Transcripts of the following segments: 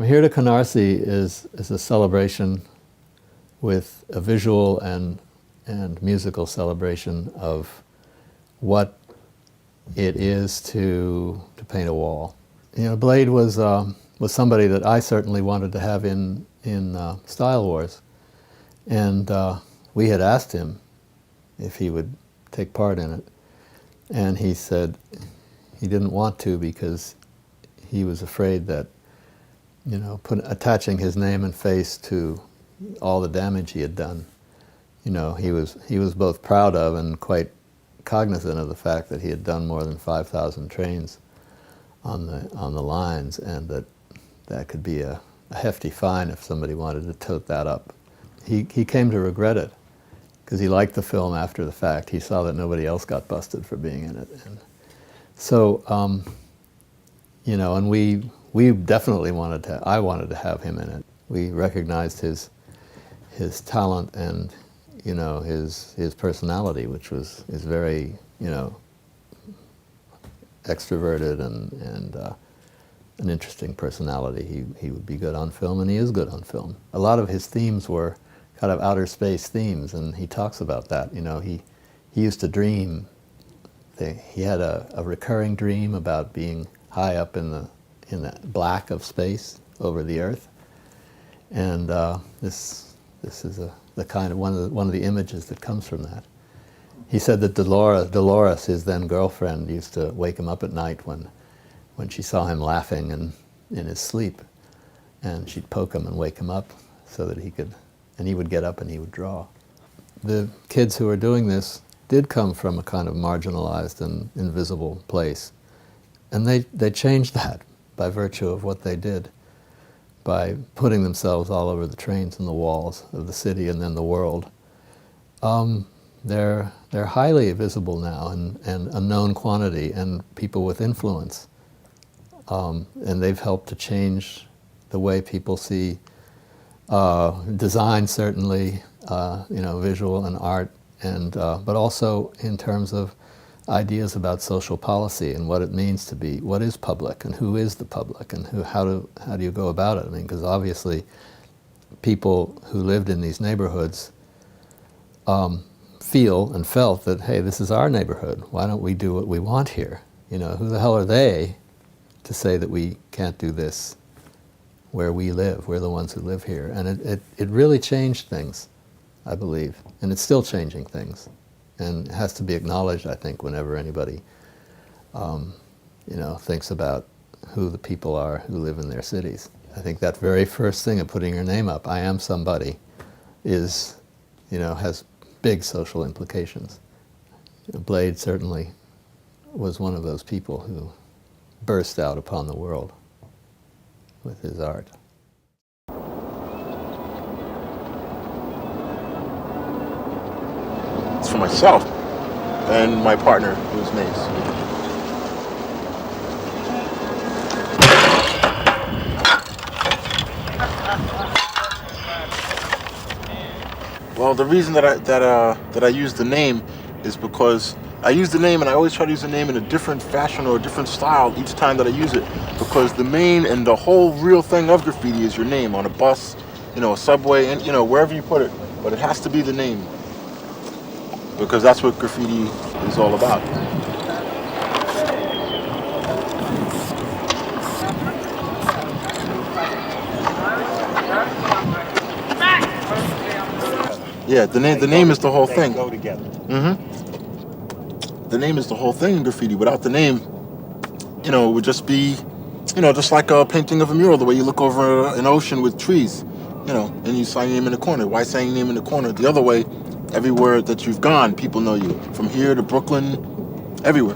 From Here to Canarsie is a celebration with a visual and musical celebration of what it is to paint a wall. You know, Blade was somebody that I certainly wanted to have in Style Wars, and we had asked him if he would take part in it, and he said he didn't want to because he was afraid that, you know, attaching his name and face to all the damage he had done. You know, he was both proud of and quite cognizant of the fact that he had done more than 5,000 trains on the lines, and that could be a hefty fine if somebody wanted to tote that up. He came to regret it because he liked the film after the fact. He saw that nobody else got busted for being in it, and so you know, and we definitely I wanted to have him in it. We recognized his talent and, you know, his personality, which is very, you know, extroverted and an interesting personality. He would be good on film, and he is good on film. A lot of his themes were kind of outer space themes, and he talks about that. You know, he used to dream. He had a recurring dream about being high up in the black of space over the Earth, and this is the kind of one of the images that comes from that. He said that Dolores, his then girlfriend, used to wake him up at night when she saw him laughing in his sleep, and she'd poke him and wake him up so that he would get up and he would draw. The kids who are doing this did come from a kind of marginalized and invisible place, and they changed that by virtue of what they did, by putting themselves all over the trains and the walls of the city and then the world. They're highly visible now and a known quantity and people with influence. And they've helped to change the way people see design, certainly, you know, visual and art, and but also in terms of ideas about social policy and what it means to be, what is public and who is the public, and how do you go about it? I mean, because obviously people who lived in these neighborhoods feel and felt that, hey, this is our neighborhood. Why don't we do what we want here? You know, who the hell are they to say that we can't do this where we live? We're the ones who live here. And it really changed things, I believe, and it's still changing things. And it has to be acknowledged, I think, whenever anybody, you know, thinks about who the people are who live in their cities. I think that very first thing of putting your name up, I am somebody, is, you know, has big social implications. Blade certainly was one of those people who burst out upon the world with his art. It's for myself and my partner, who's Mace. Well, the reason that I use the name is because I use the name, and I always try to use the name in a different fashion or a different style each time that I use it, because the main and the whole real thing of graffiti is your name on a bus, you know, a subway, and, you know, wherever you put it. But it has to be the name, because that's what graffiti is all about. Yeah, the name is the whole thing. Go together. Mm-hmm. The name is the whole thing in graffiti. Without the name, you know, it would just be, you know, just like a painting of a mural, the way you look over an ocean with trees, you know, and you sign your name in the corner. Why sign your name in the corner? The other way, everywhere that you've gone, people know you. From here to Brooklyn, everywhere.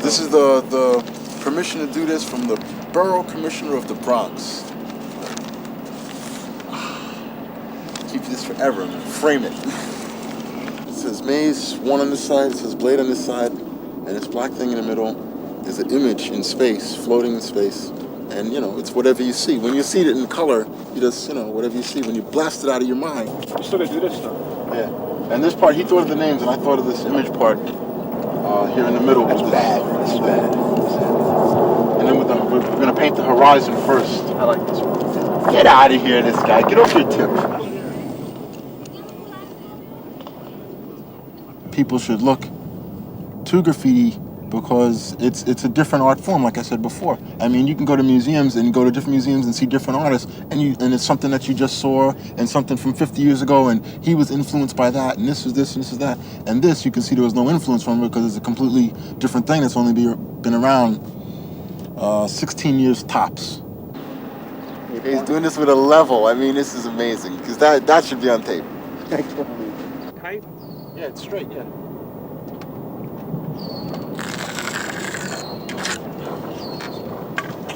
This is the permission to do this from the Borough Commissioner of the Bronx. Keep this forever. I'm gonna frame it. It says Maze 1 on this side, it says Blade on this side, and this black thing in the middle is an image in space, floating in space. And you know, it's whatever you see. When you see it in color, you just, you know, whatever you see. When you blast it out of your mind. You still gotta do this stuff. Yeah. And this part, he thought of the names, and I thought of this image part here in the middle. That's bad. That's bad. And then we're gonna paint the horizon first. I like this one. Get out of here, this guy. Get off your tip. People should look to graffiti because it's a different art form, like I said before. I mean, you can go to museums and go to different museums and see different artists, and it's something that you just saw and something from 50 years ago, and he was influenced by that, and this was this and this is that. And this, you can see there was no influence from it because it's a completely different thing that's only been around 16 years tops. He's doing this with a level. I mean, this is amazing because that should be on tape. Height? Yeah, it's straight, yeah.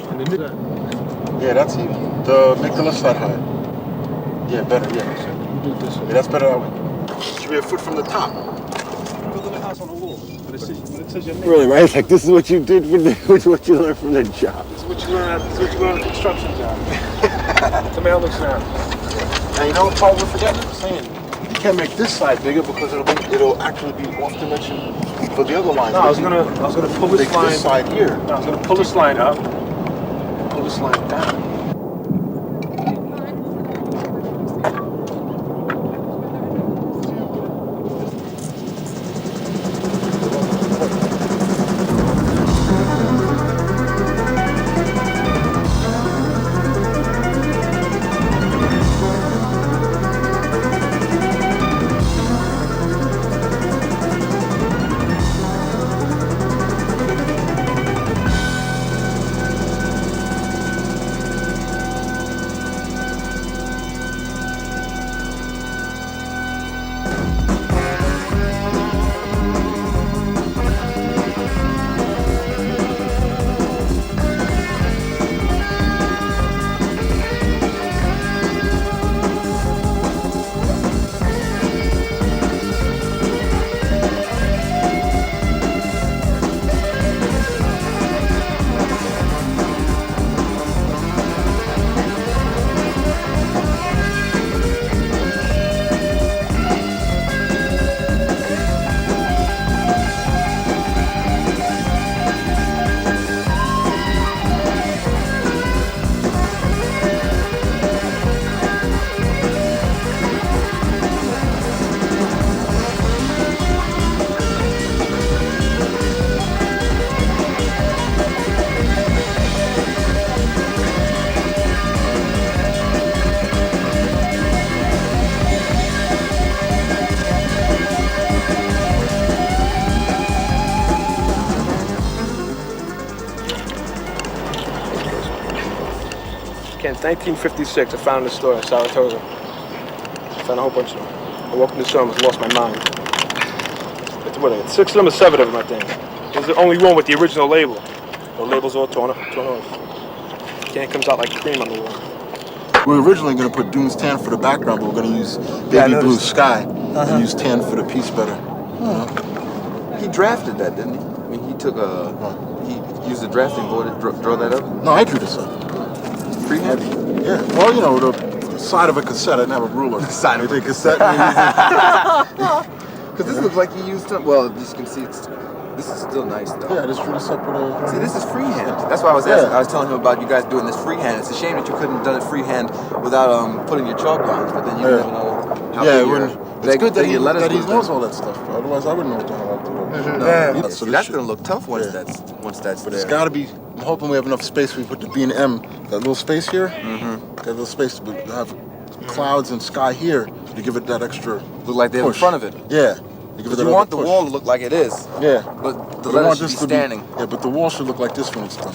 And then Yeah, that's even. Make the left side higher. Yeah, better, yeah. do it this way. Yeah, that's better that way. Should be a foot from the top. Building a house on the wall. But it says your name. Really, right? It's like this is what you did with what you learned from the job. This is what you learn at the construction job. Tell me how it looks now. And you know what part we're forgetting? Saying you can't make this side bigger because it'll actually be off dimension for the other line. No, I was gonna pull this line. This side here. No, I was gonna pull this line up. Pull this line down. In 1956, I found this store in Saratoga. I found a whole bunch of them. I walked in the store and lost my mind. What are they? 6 of them or 7 of them, I think. There's the only one with the original label. The label's all torn off. Can comes out like cream on the wall. We're originally going to put Dunes Tan for the background, but we're going to use Baby Blue Sky and use tan for the piece better. You know? He drafted that, didn't he? I mean, he took he used a drafting board to draw that up. No, I drew this up. Freehand? Yeah. Well, you know, the side of a cassette. I didn't have a ruler. The side of a cassette. Because this looks like he used. Well, as you can see, this is still nice though. Yeah, I just drew this up with a. See, this is freehand. That's why I was asking. I was telling him about you guys doing this freehand. It's a shame that you couldn't have done it freehand without putting your chalk lines. But then you never know. It's good that he knows knows all that stuff. Otherwise, I wouldn't know what the hell I'm doing. No. So that's gonna look tough once that's But there. it's got to be. I'm hoping we have enough space. We put the B and M. That little space here. That little space to have clouds and sky here to give it that extra. Look like they're in front of it. Yeah. You want the wall to look like it is. Yeah. But the letters should be standing. Yeah, but the wall should look like this when it's done.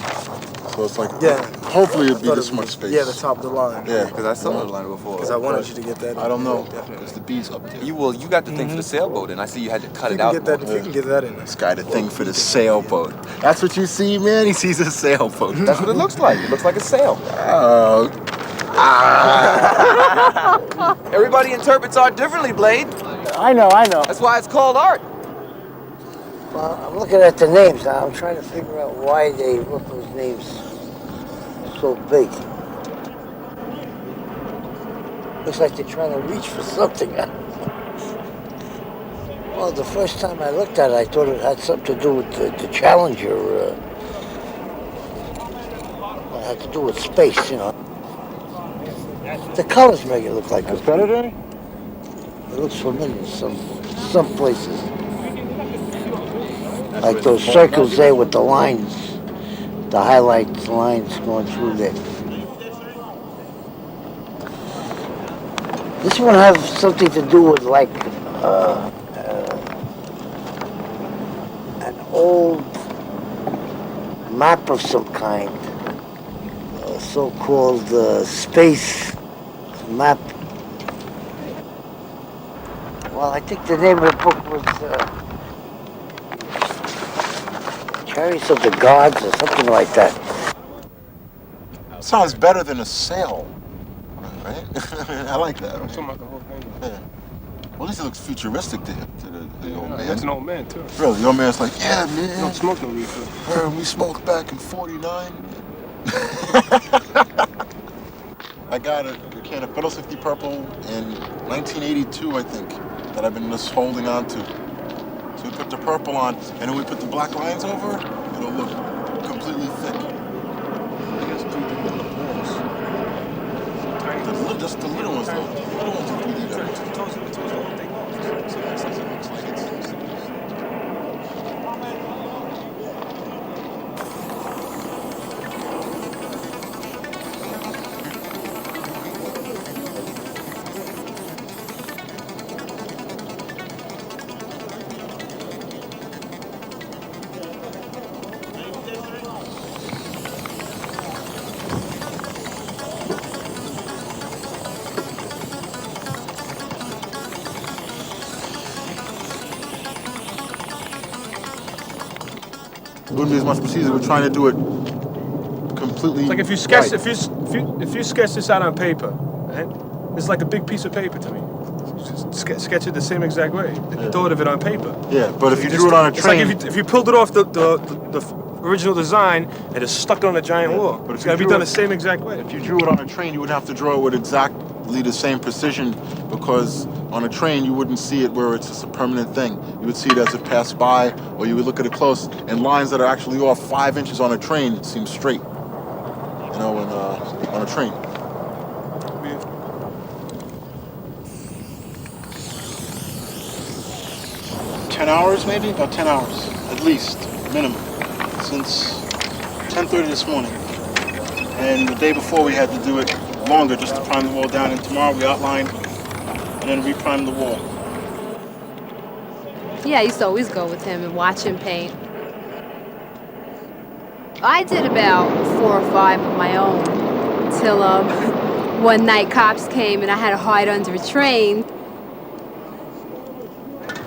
So it's like. Yeah. Hopefully it'd be this much space. Yeah, the top of the line. Yeah, Because I saw the line before. Because I wanted you to get that. I don't know. Definitely. Because the B's up there. You got the thing for the sailboat, and I see you had to cut You it can out. get that. more. If you can get that in there. This guy, the thing for the sailboat. That's what you see, man? He sees a sailboat. That's what it looks like. It looks like a sail. Oh. Everybody interprets art differently, Blade. I know. That's why it's called art. Well, I'm looking at the names now. I'm trying to figure out why they wrote those names so big. Looks like they're trying to reach for something. Well, the first time I looked at it, I thought it had something to do with the Challenger. It had to do with space, you know. The colors make it look like it's better than it. It looks familiar some places. Like those circles there with the lines, the highlights lines going through there. This one has something to do with like an old map of some kind, so-called space map. Well, I think the name of the book was Chariots of the Gods or something like that. Sounds better than a sail. Right? I like that. I'm talking about the whole thing. Yeah. Well, at least it looks futuristic to him, to the old man. That's an old man, too. Really, the old man's like, yeah, You man. don't smoke no reefer. We smoked back in '49. I got a can of Fiddle 50 Purple in 1982, I think, that I've been just holding on to. So we put the purple on, and then we put the black lines over, it'll look completely thick. Just the little ones, though. The little ones are really better. It wouldn't be as much procedure. We're trying to do it completely. It's like if you sketch, right. if you sketch this out on paper, right? It's like a big piece of paper to me. Just sketch it the same exact way. The thought of it on paper. Yeah, but if you drew it on a train, it's like if you pulled it off the original design and just stuck it on a giant wall. But if It's you got to be drew done it- the same exact way. if you drew it on a train, you would have to draw it with exactly the same precision, because on a train you wouldn't see it where it's just a permanent thing. You would see it as it passed by, or you would look at it close, and lines that are actually off 5 inches on a train seem straight. You know, on a train. 10 hours, maybe? About 10 hours, at least, minimum, since 10:30 this morning. And the day before we had to do it longer just to prime the wall down, and tomorrow we outlined and then reprime the wall. Yeah, I used to always go with him and watch him paint. I did about 4 or 5 of my own till one night cops came and I had to hide under a train.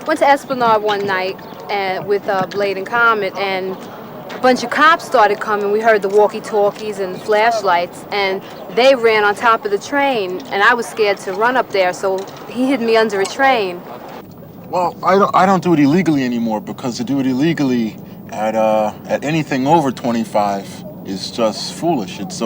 Went to Esplanade one night with Blade and Comet, and a bunch of cops started coming. We heard the walkie-talkies and flashlights, and they ran on top of the train, and I was scared to run up there, so he hid me under a train. Well, I don't do it illegally anymore, because to do it illegally at anything over 25 is just foolish. It's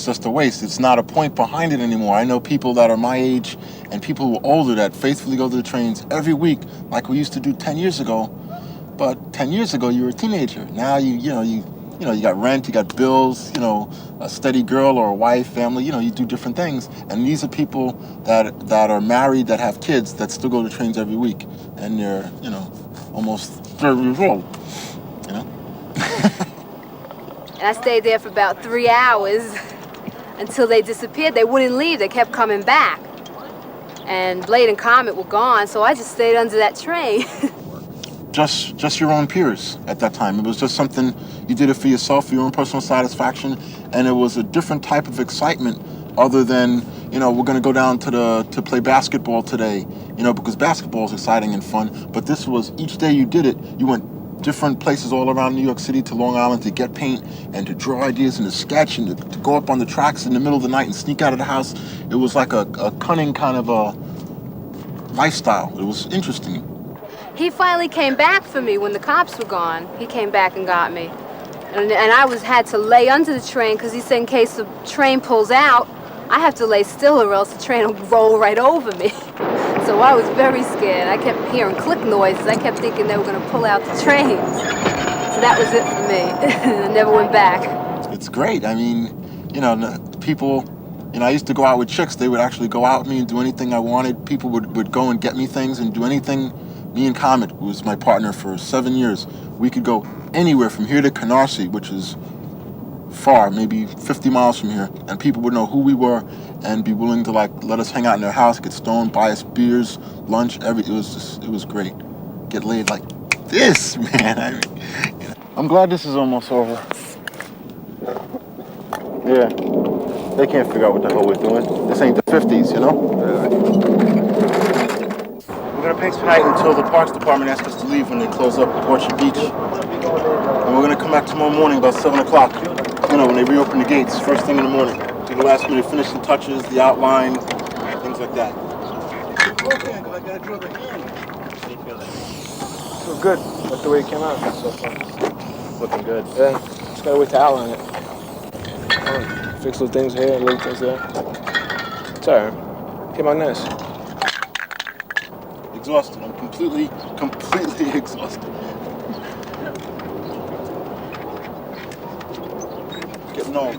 just a waste. It's not a point behind it anymore. I know people that are my age and people who are older that faithfully go to the trains every week, like we used to do 10 years ago. But 10 years ago, you were a teenager. Now you got rent, you got bills, a steady girl or a wife, family. You do different things. And these are people that are married, that have kids, that still go to trains every week, and they're almost 30 years old. And I stayed there for about 3 hours until they disappeared. They wouldn't leave. They kept coming back. And Blade and Comet were gone, so I just stayed under that train. just your own peers at that time. It was just something you did it for yourself, for your own personal satisfaction, and it was a different type of excitement other than, you know, we're going to go down to play basketball today, you know, because basketball is exciting and fun. But this was, each day you did it, you went different places all around New York City to Long Island to get paint and to draw ideas and to sketch and to go up on the tracks in the middle of the night and sneak out of the house. It was like a cunning kind of a lifestyle. It was interesting. He finally came back for me when the cops were gone. He came back and got me. And I had to lay under the train because he said in case the train pulls out, I have to lay still or else the train will roll right over me. So I was very scared. I kept hearing click noises. I kept thinking they were going to pull out the trains. So that was it for me. I never went back. It's great. I mean, you know, people, you know, I used to go out with chicks. They would actually go out with me and do anything I wanted. People would go and get me things and do anything. Me and Comet, who was my partner for 7 years, we could go anywhere from here to Canarsie, which is far, maybe 50 miles from here, and people would know who we were and be willing to like let us hang out in their house, get stoned, buy us beers, lunch, it was great. Get laid like this, man. I mean, you know. I'm glad this is almost over. Yeah, they can't figure out what the hell we're doing. This ain't the 50s, you know? We're gonna paint tonight until the Parks Department asks us to leave when they close up Orchard Beach. And we're gonna come back tomorrow morning about 7 o'clock. You know, when they reopen the gates, first thing in the morning. Do the last minute finishing touches, the outline, things like that. Okay, because I gotta draw the hand. Feels good. That's the way it came out so far. Looking good. Yeah, just gotta wait to outline it. Fix little things here, little things there. It's alright. Came out nice. Exhausted. I'm completely exhausted. Getting old.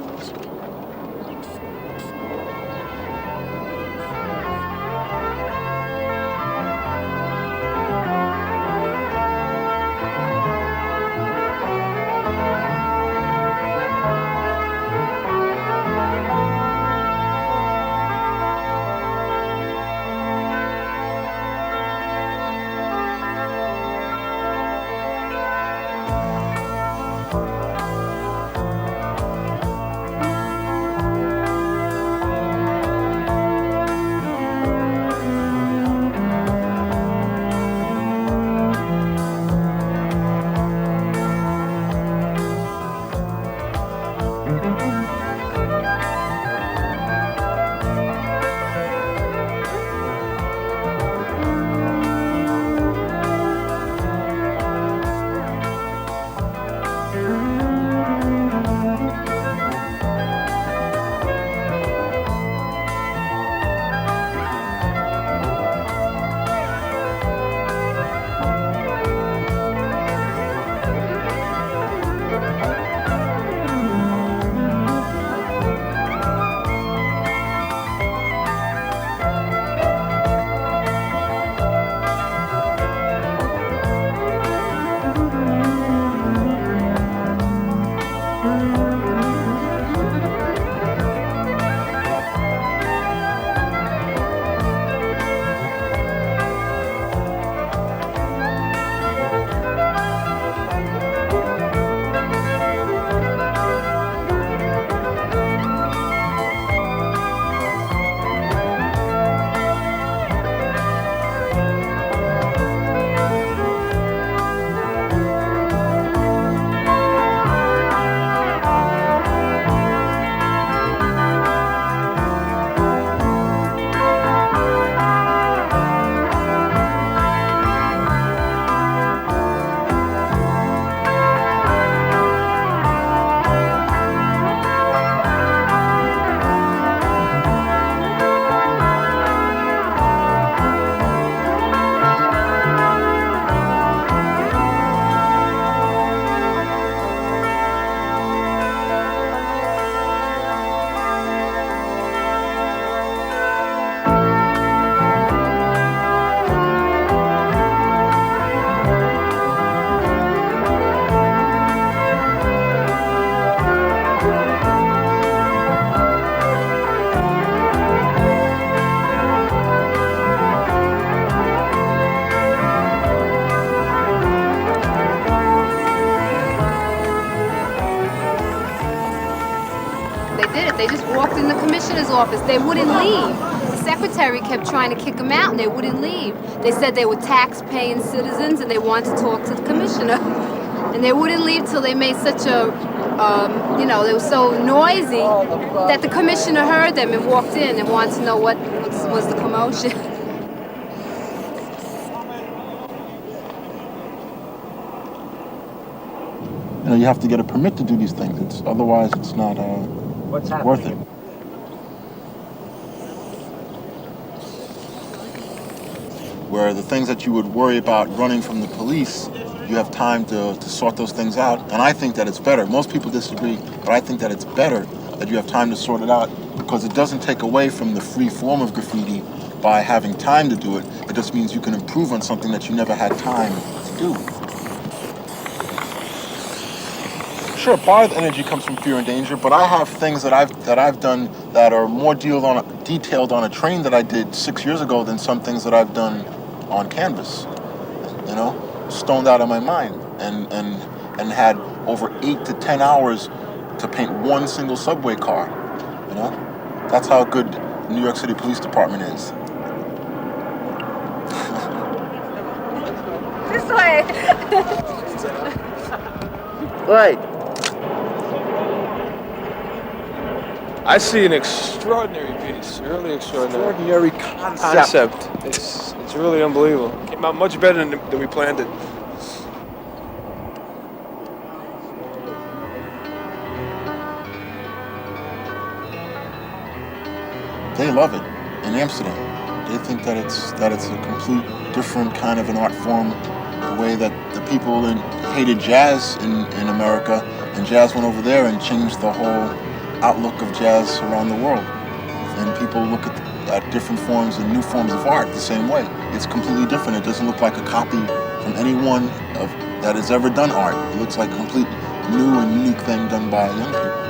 They just walked in the commissioner's office. They wouldn't leave. The secretary kept trying to kick them out, and they wouldn't leave. They said they were tax-paying citizens, and they wanted to talk to the commissioner. And they wouldn't leave till they made such a, they were so noisy that the commissioner heard them and walked in and wanted to know what was the commotion. You know, you have to get a permit to do these things. Otherwise, it's not worth it. Where the things that you would worry about running from the police, you have time to sort those things out. And I think that it's better. Most people disagree, but I think that it's better that you have time to sort it out, because it doesn't take away from the free form of graffiti by having time to do it. It just means you can improve on something that you never had time to do. Sure, part of the energy comes from fear and danger, but I have things that I've done that are more detailed on a train that I did 6 years ago than some things that I've done on canvas. You know, stoned out of my mind, and had over 8 to 10 hours to paint one single subway car. You know, that's how good the New York City Police Department is. This way. Right. I see an extraordinary piece, really extraordinary. Extraordinary Concept. It's really unbelievable. Came out much better than we planned it. They love it in Amsterdam. They think that it's a complete different kind of an art form. The way that the people hated jazz in America, and jazz went over there and changed the whole outlook of jazz around the world. And people look at different forms and new forms of art the same way. It's completely different. It doesn't look like a copy from anyone that has ever done art. It looks like a complete new and unique thing done by young people.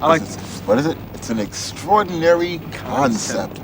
I like. What is it? It's an extraordinary concept.